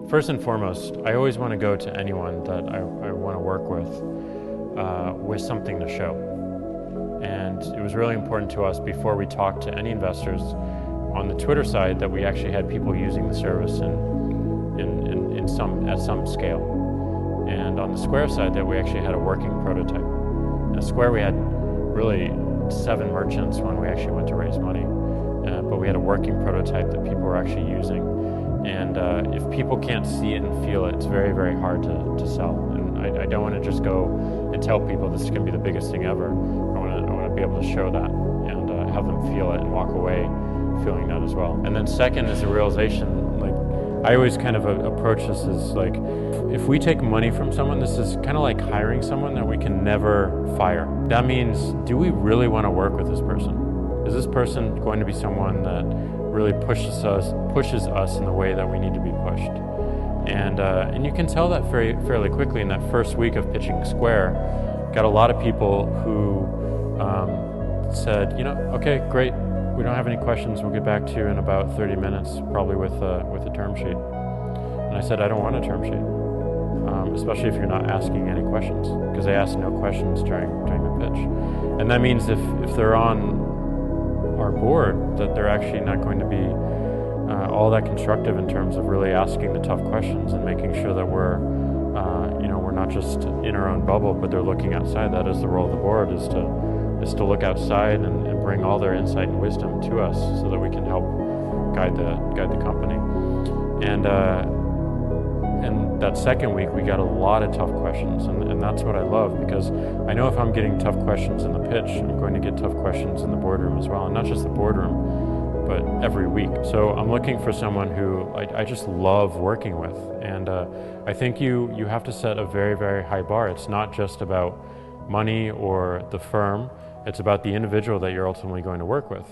First and foremost, I always want to go to anyone that I want to work with something to show. And it was really important to us before we talked to any investors on the Twitter side that we actually had people using the service at some scale. And on the Square side that we actually had a working prototype. At Square we had really 7 merchants when we actually went to raise money, but we had a working prototype that people were actually using. And if people can't see it and feel it, it's very, very hard to sell. And I don't want to just go and tell people this is going to be the biggest thing ever. I want to be able to show that and have them feel it and walk away feeling that as well. And then second is the realization, like I always kind of approach this as like, if we take money from someone, this is kind of like hiring someone that we can never fire. That means, do we really want to work with this person? Is this person going to be someone that really pushes us in the way that we need to be pushed? And you can tell that fairly quickly. In that first week of pitching Square, got a lot of people who said, okay, great, we don't have any questions, we'll get back to you in about 30 minutes, probably with a term sheet. And I said, I don't want a term sheet, especially if you're not asking any questions, because they asked no questions during the pitch. And that means if they're on our board, that they're actually not going to be all that constructive in terms of really asking the tough questions and making sure that we're not just in our own bubble, but they're looking outside. That is the role of the board, is to look outside and bring all their insight and wisdom to us so that we can help guide the company. And that second week, we got a lot of tough questions, and that's what I love, because I know if I'm getting tough questions in the pitch, I'm going to get tough questions in the boardroom as well, and not just the boardroom, but every week. So I'm looking for someone who I just love working with, and I think you have to set a very, very high bar. It's not just about money or the firm, it's about the individual that you're ultimately going to work with.